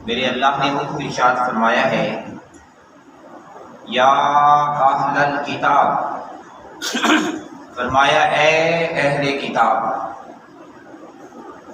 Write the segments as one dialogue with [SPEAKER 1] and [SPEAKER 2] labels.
[SPEAKER 1] میرے اللہ نے حکم ارشاد فرمایا ہے، یا اہل الکتاب، فرمایا اے اہل کتاب،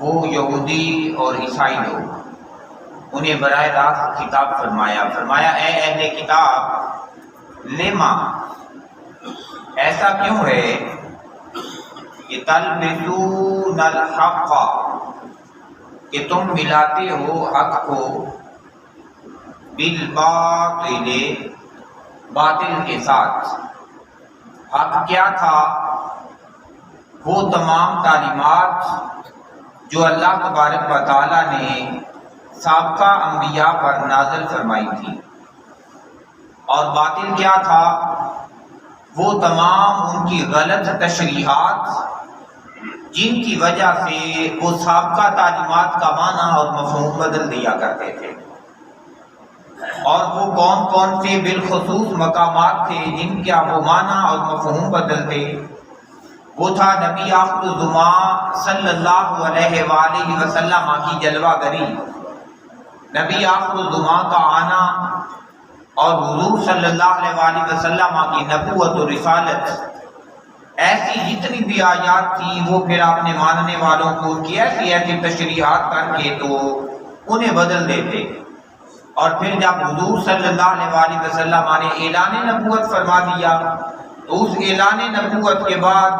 [SPEAKER 1] وہ یہودی اور عیسائی لوگ، انہیں براہ راست خطاب فرمایا اے اہل کتاب، لما، ایسا کیوں ہے کہ تلبسون الحق، کہ تم ملاتے ہو حق کو بالباطل، باطل کے ساتھ۔ حق کیا تھا؟ وہ تمام تعلیمات جو اللہ تبارک و تعالی نے سابقہ انبیاء پر نازل فرمائی تھی۔ اور باطل کیا تھا؟ وہ تمام ان کی غلط تشریحات جن کی وجہ سے وہ سابقہ تعلیمات کا معنی اور مفہوم بدل دیا کرتے تھے۔ اور وہ کون کون سے بالخصوص مقامات تھے جن کا وہ معنی اور مفہوم بدلتے؟ وہ تھا نبی آخر الزمان صلی اللہ علیہ وآلہ وسلم کی جلوہ گری، نبی آخر الزمان کا آنا، اور حضور صلی اللہ علیہ وآلہ وسلم کی نبوت و رسالت۔ ایسی جتنی بھی آیات تھی وہ پھر اپنے ماننے والوں کو کی ایسی تشریحات کر کے تو انہیں بدل دیتے۔ اور پھر جب حضور صلی اللہ علیہ وآلہ وسلم نے اعلان نبوت فرما دیا تو اس اعلان نبوت کے بعد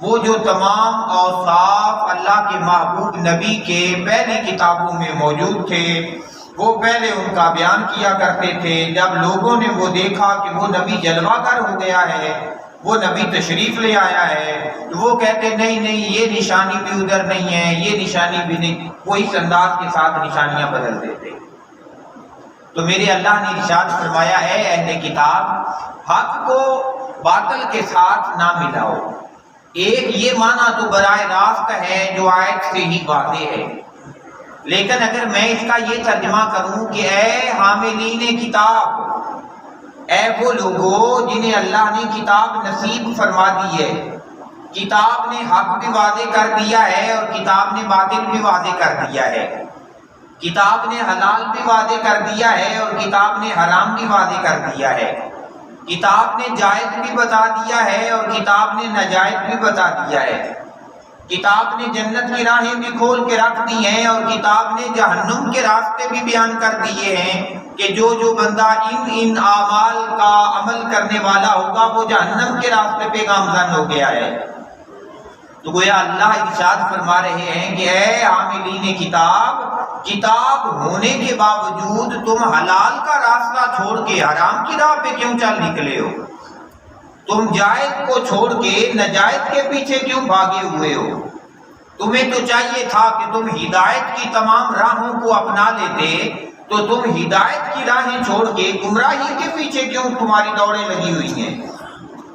[SPEAKER 1] وہ جو تمام اوصاف اللہ کے محبوب نبی کے پہلی کتابوں میں موجود تھے وہ پہلے ان کا بیان کیا کرتے تھے۔ جب لوگوں نے وہ دیکھا کہ وہ نبی جلوہ گر ہو گیا ہے، وہ نبی تشریف لے آیا ہے، تو وہ کہتے نہیں یہ نشانی بھی ادھر نہیں ہے، یہ نشانی بھی نہیں، وہ اس انداز کے ساتھ نشانیاں بدل دیتے۔ تو میرے اللہ نے ارشاد فرمایا اے اہل کتاب، حق کو باطل کے ساتھ نہ ملاؤ۔ ایک یہ معنی تو براہ راست ہے جو آیت سے ہی واضح ہے، لیکن اگر میں اس کا یہ ترجمہ کروں کہ اے حاملین کتاب، اے وہ لوگوں جنہیں اللہ نے کتاب نصیب فرما دی ہے، کتاب نے حق بھی واضح کر دیا ہے اور کتاب نے باطل بھی واضح کر دیا ہے، کتاب نے حلال بھی واضح کر دیا ہے اور کتاب نے حرام بھی واضح کر دیا ہے، کتاب نے جائز بھی بتا دیا ہے اور کتاب نے ناجائز بھی بتا دیا ہے، کتاب نے جنت کی راہیں بھی کھول کے رکھ دی ہیں اور کتاب نے جہنم کے راستے بھی بیان کر دیے ہیں کہ جو بندہ ان اعمال کا عمل کرنے والا ہوگا وہ جہنم کے راستے پہ گامزن ہو گیا ہے۔ تو گویا اللہ ارشاد فرما رہے ہیں کہ اے حاملین کتاب، کتاب ہونے کے باوجود تم حلال کا راستہ چھوڑ کے حرام کی راہ پہ کیوں چل نکلے ہو؟ تم جائز کو چھوڑ کے ناجائز کے پیچھے کیوں بھاگے ہوئے ہو؟ تمہیں تو چاہیے تھا کہ تم ہدایت کی تمام راہوں کو اپنا لیتے، تو تم ہدایت کی راہیں چھوڑ کے گمراہی کے پیچھے کیوں تمہاری دوڑیں لگی ہوئی ہیں؟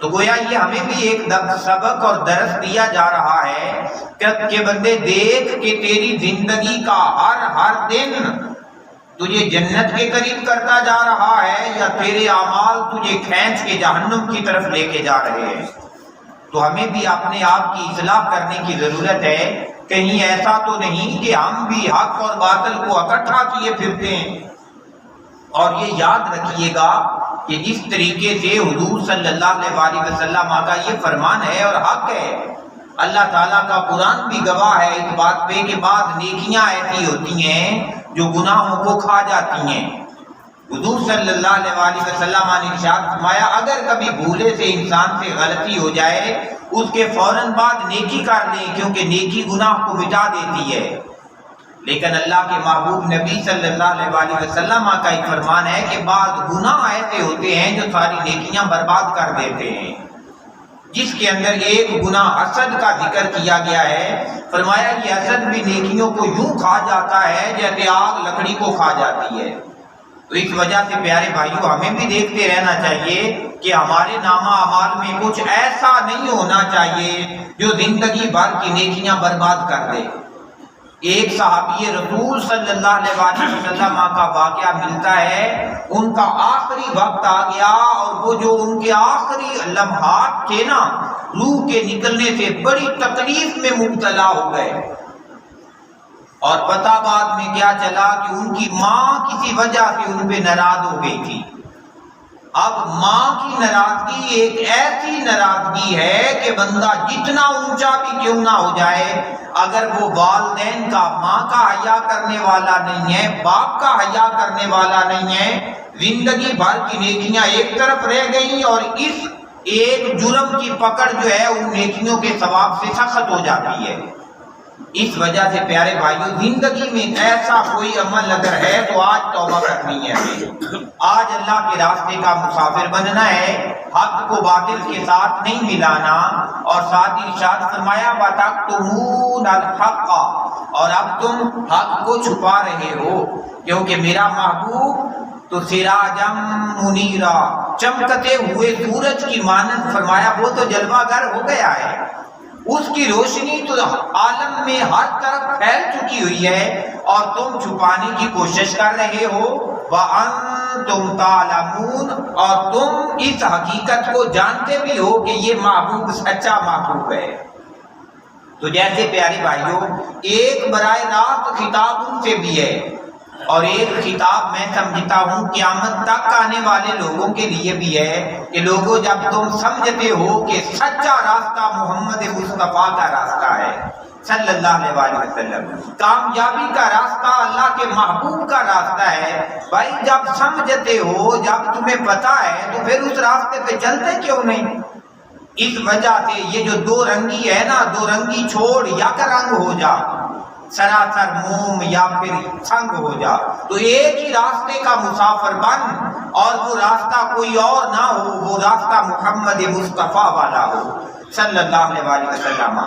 [SPEAKER 1] تو گویا یہ ہمیں بھی ایک سبق اور درس دیا جا رہا ہے کہ بندے دیکھ کہ تیری زندگی کا ہر دن تجھے جنت کے قریب کرتا جا رہا ہے یا تیرے اعمال تجھے کھینچ کے جہنم کی طرف لے کے جا رہے ہیں۔ تو ہمیں بھی اپنے آپ کی اصلاح کرنے کی ضرورت ہے، کہیں ایسا تو نہیں کہ ہم بھی حق اور باطل کو اکٹھا کیے پھرتے ہیں۔ اور یہ یاد رکھیے گا کہ جس طریقے سے حضور صلی اللہ علیہ وسلم کا یہ فرمان ہے اور حق ہے، اللہ تعالیٰ کا قرآن بھی گواہ ہے اس بات پہ کہ بعض نیکیاں ایسی ہوتی ہیں جو گناہوں کو کھا جاتی ہیں۔ حضور صلی اللہ علیہ وسلم نے ارشاد فرمایا اگر کبھی بھولے سے انسان سے غلطی ہو جائے اس کے فوراً بعد نیکی کر لیں، کیونکہ نیکی گناہ کو مٹا دیتی ہے۔ لیکن اللہ کے محبوب نبی صلی اللہ علیہ وسلم کا ایک فرمان ہے کہ بعض گناہ ایسے ہوتے ہیں جو ساری نیکیاں برباد کر دیتے ہیں، جس کے اندر ایک گناہ حسد کا ذکر کیا گیا ہے۔ فرمایا یہ حسد بھی نیکیوں کو یوں کھا جاتا ہے جیسے آگ لکڑی کو کھا جاتی ہے۔ تو اس وجہ سے پیارے بھائیوں ہمیں بھی دیکھتے رہنا چاہیے کہ ہمارے نامہ اعمال میں کچھ ایسا نہیں ہونا چاہیے جو زندگی بھر کی نیکیاں برباد کر دے۔ ایک صحابی رسول صلی اللہ علیہ وسلم کا واقعہ ملتا ہے، ان کا آخری وقت آ گیا اور وہ جو ان کے آخری لمحات تھے نا، روح کے نکلنے سے بڑی تکلیف میں مبتلا ہو گئے۔ اور پتہ بعد میں کیا چلا کہ ان کی ماں کسی وجہ سے ان پہ ناراض ہو گئی تھی۔ اب ماں کی ناراضگی ایک ایسی ناراضگی ہے کہ بندہ جتنا اونچا بھی کیوں نہ ہو جائے، اگر وہ والدین کا، ماں کا حیا کرنے والا نہیں ہے، باپ کا حیا کرنے والا نہیں ہے، زندگی بھر کی نیکیاں ایک طرف رہ گئیں اور اس ایک جرم کی پکڑ جو ہے ان نیکیوں کے ثواب سے سخت ہو جاتی ہے۔ اس وجہ سے پیارے بھائیوں، زندگی میں ایسا کوئی عمل اگر ہے تو آج توبہ کرنی ہے ہمیں۔ آج اللہ کے راستے کا مسافر بننا ہے، حق کو باطل کے ساتھ نہیں ملانا، اور ساتھ ہی ارشاد فرمایا وَتَكْتُمُونَ الْحَقَّ، اور اب تم حق کو چھپا رہے ہو، کیونکہ میرا محبوب تو سراجم منیرا، چمکتے ہوئے سورج کی مانند، فرمایا وہ تو جلوہ گر ہو گیا ہے، اس کی روشنی تو عالم میں ہر طرف پھیل چکی ہوئی ہے، اور تم چھپانے کی کوشش کر رہے ہو۔ وَأَنْتُمْ تَعْلَمُونَ، اور تم اس حقیقت کو جانتے بھی ہو کہ یہ محبوب سچا محبوب ہے۔ تو جیسے پیارے بھائیوں، ایک براہ راست خطاب ان سے بھی ہے، اور ایک خطاب میں سمجھتا ہوں قیامت تک آنے والے لوگوں کے لیے بھی ہے کہ لوگوں، جب تم سمجھتے ہو کہ سچا راستہ محمد مصطفیٰ کا راستہ ہے صلی اللہ علیہ وسلم، کامیابی کا راستہ اللہ کے محبوب کا راستہ ہے، بھائی جب سمجھتے ہو، جب تمہیں پتہ ہے، تو پھر اس راستے پہ چلتے کیوں نہیں؟ اس وجہ سے یہ جو دو رنگی ہے نا، دو رنگی چھوڑ، یا کا رنگ ہو جا سراسر موم یا پھر سنگ ہو جا، تو ایک ہی راستے کا مسافر بن، اور وہ راستہ کوئی اور نہ ہو، وہ راستہ محمد مصطفیٰ والا ہو صلی اللہ علیہ وسلم۔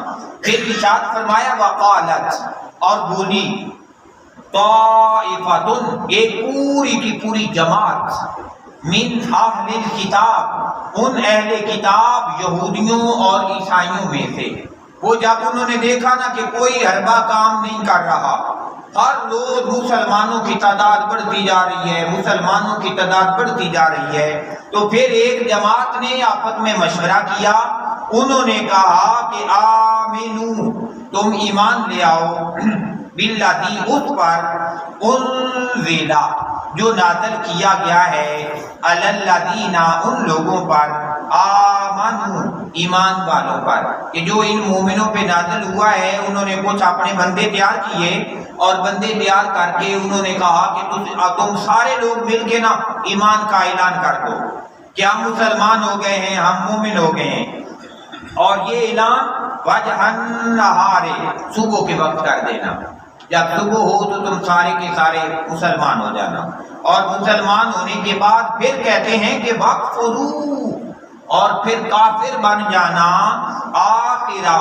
[SPEAKER 1] پھر ارشاد فرمایا وقالت، اور بولی، طائفتن، ایک پوری کی پوری جماعت، من اہل الکتاب، ان اہل کتاب یہودیوں اور عیسائیوں میں سے، وہ جب انہوں نے دیکھا نا کہ کوئی حربہ کام نہیں کر رہا، ہر روز مسلمانوں کی تعداد بڑھتی جا رہی ہے، مسلمانوں کی تعداد بڑھتی جا رہی ہے، تو پھر ایک جماعت نے آپس میں مشورہ کیا، انہوں نے کہا کہ آمنو، تم ایمان لے آؤ، بالذی، اس پر، انزل، جو نازل کیا گیا ہے، علی الذین، ان لوگوں پر، آمنو، ایمان والوں پر، کہ جو ان مومنوں پہ نازل ہوا ہے، انہوں نے کچھ اپنے بندے تیار کیے، اور بندے تیار کر کے انہوں نے کہا کہ تم سارے لوگ مل کے نا ایمان کا اعلان کر دو کہ ہم مسلمان ہو گئے ہیں، ہم مومن ہو گئے ہیں، اور یہ اعلان وجہ النہار، صبح کے وقت کر دینا، جب صبح ہو تو تم سارے کے سارے مسلمان ہو جانا، اور مسلمان ہونے کے بعد پھر کہتے ہیں کہ وَاکْفُرُوا، اور پھر کافر بن جانا، آخرہ،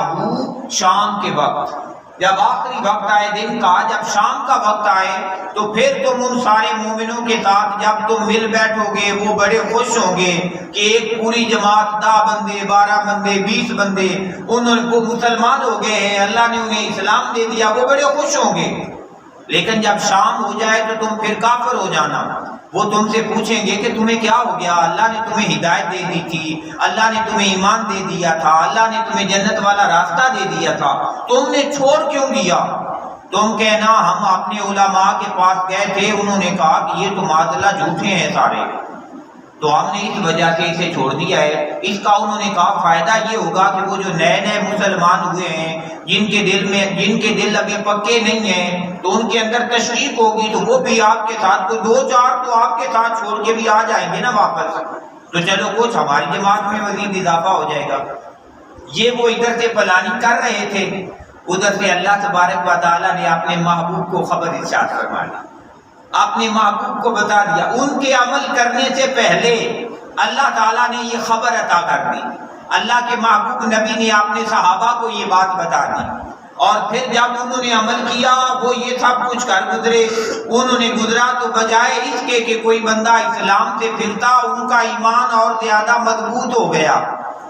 [SPEAKER 1] شام کے وقت، جب آخری وقت آئے دن کا، جب شام کا وقت آئے، تو پھر تم ان سارے مومنوں کے ساتھ جب تم مل بیٹھو گے، وہ بڑے خوش ہوں گے کہ ایک پوری جماعت، 10 بندے، 12 بندے، 20 بندے، وہ مسلمان ہو گئے ہیں، اللہ نے انہیں اسلام دے دیا، وہ بڑے خوش ہوں گے۔ لیکن جب شام ہو جائے تو تم پھر کافر ہو جانا، وہ تم سے پوچھیں گے کہ تمہیں کیا ہو گیا، اللہ نے تمہیں ہدایت دے دی تھی، اللہ نے تمہیں ایمان دے دیا تھا، اللہ نے تمہیں جنت والا راستہ دے دیا تھا، تم نے چھوڑ کیوں دیا؟ تم کہنا ہم اپنے علماء کے پاس گئے تھے، انہوں نے کہا کہ یہ تو معاذاللہ جھوٹے ہیں سارے، تو ہم نے اس وجہ سے اسے چھوڑ دیا ہے۔ اس کا انہوں نے کہا فائدہ یہ ہوگا کہ وہ جو نئے نئے مسلمان ہوئے ہیں، جن کے دل ابھی پکے نہیں ہیں، تو ان کے اندر تشویق ہوگی، تو وہ بھی آپ کے ساتھ کوئی 2-4 تو آپ کے ساتھ چھوڑ کے بھی آ جائیں گے نا واپس، تو چلو کچھ ہماری جماعت میں مزید اضافہ ہو جائے گا۔ یہ وہ ادھر سے پلاننگ کر رہے تھے، ادھر سے اللہ تبارک و تعالیٰ نے اپنے محبوب کو خبر ارشاد فرما دی، اپنے محبوب کو بتا دیا، ان کے عمل کرنے سے پہلے اللہ تعالیٰ نے یہ خبر عطا کر دی، اللہ کے محبوب نبی نے اپنے صحابہ کو یہ بات بتا دی، اور پھر جب انہوں نے عمل کیا، وہ یہ سب کچھ کر گزرے، انہوں نے گزرا تو بجائے اس کے کہ کوئی بندہ اسلام سے پھرتا، ان کا ایمان اور زیادہ مضبوط ہو گیا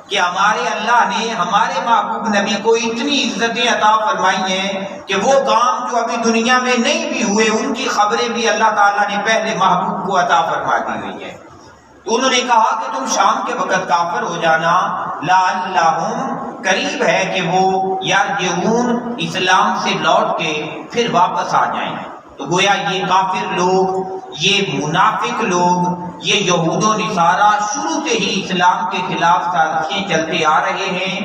[SPEAKER 1] کہ ہمارے اللہ نے ہمارے محبوب نبی کو اتنی عزتیں عطا فرمائی ہیں کہ وہ کام جو ابھی دنیا میں نہیں بھی ہوئے، ان کی خبریں بھی اللہ تعالیٰ نے پہلے محبوب کو عطا فرما دی ہوئی ہیں۔ تو انہوں نے کہا کہ تم شام کے وقت کافر ہو جانا، لعلہم قریب ہے کہ وہ یرجعون اسلام سے لوٹ کے پھر واپس آ جائیں۔ تو گویا یہ کافر لوگ، یہ منافق لوگ، یہ یہود و نصارہ شروع سے ہی اسلام کے خلاف سازشیں چلتے آ رہے ہیں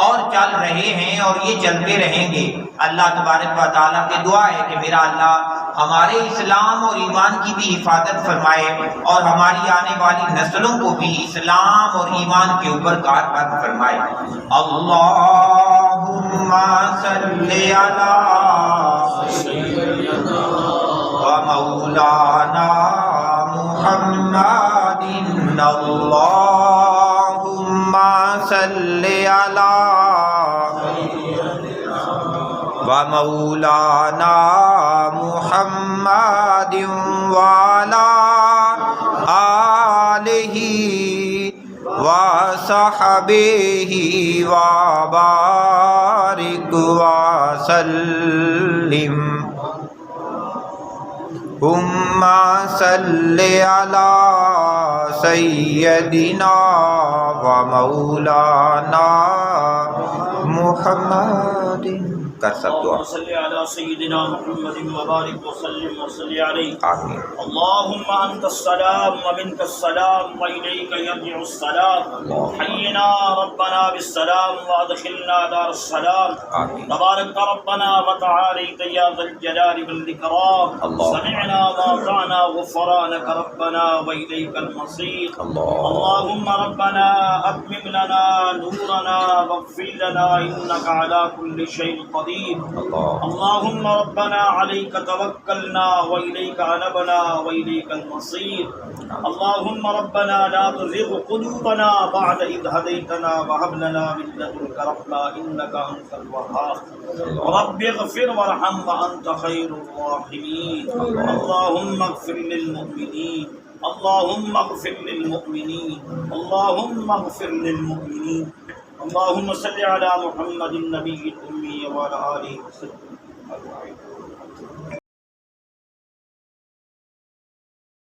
[SPEAKER 1] اور چل رہے ہیں، اور یہ چلتے رہیں گے۔ اللہ تبارک و تعالیٰ کی دعا ہے کہ میرا اللہ ہمارے اسلام اور ایمان کی بھی حفاظت فرمائے، اور ہماری آنے والی نسلوں کو بھی اسلام اور ایمان کے اوپر کاربند فرمائے۔ اللہم صلی علی و مولانا محمد، اللہم صلی علی و مولانا محمد وعلی آلہ وصحبہ وبارک وسلم۔ اللہم صلی علی سیدنا و مولانا محمد۔ کر سب دعا۔
[SPEAKER 2] اللهم صل على سيدنا محمد وبارك وسلم وصل عليه
[SPEAKER 1] آمین۔
[SPEAKER 2] اللهم أنت السلام ومنك السلام وإليك يرجع السلام، حينا ربنا بالسلام وأدخلنا دار السلام،
[SPEAKER 1] آمین۔
[SPEAKER 2] تبارك ربنا وتعاليت يا ذا الجلال والإكرام، سمعنا وأطعنا غفرانك ربنا وإليك المصير، اللهم ربنا أتمم لنا نورنا واغفر لنا إنك على كل شيء قدير، اللهم ربنا عليك توكلنا وإليك أنبنا وإليك المصير، اللهم ربنا لا تزغ قلوبنا بعد إذ هديتنا وهب لنا من لدنك رحمة إنك أنت الوهاب، رب اغفر وارحم وأنت خير الراحمين، اللهم اغفر للمؤمنين، اللهم اغفر للمؤمنين، اللهم اغفر للمؤمنين، اللهم صل على محمد النبي الأمي وعلى آله وسلم.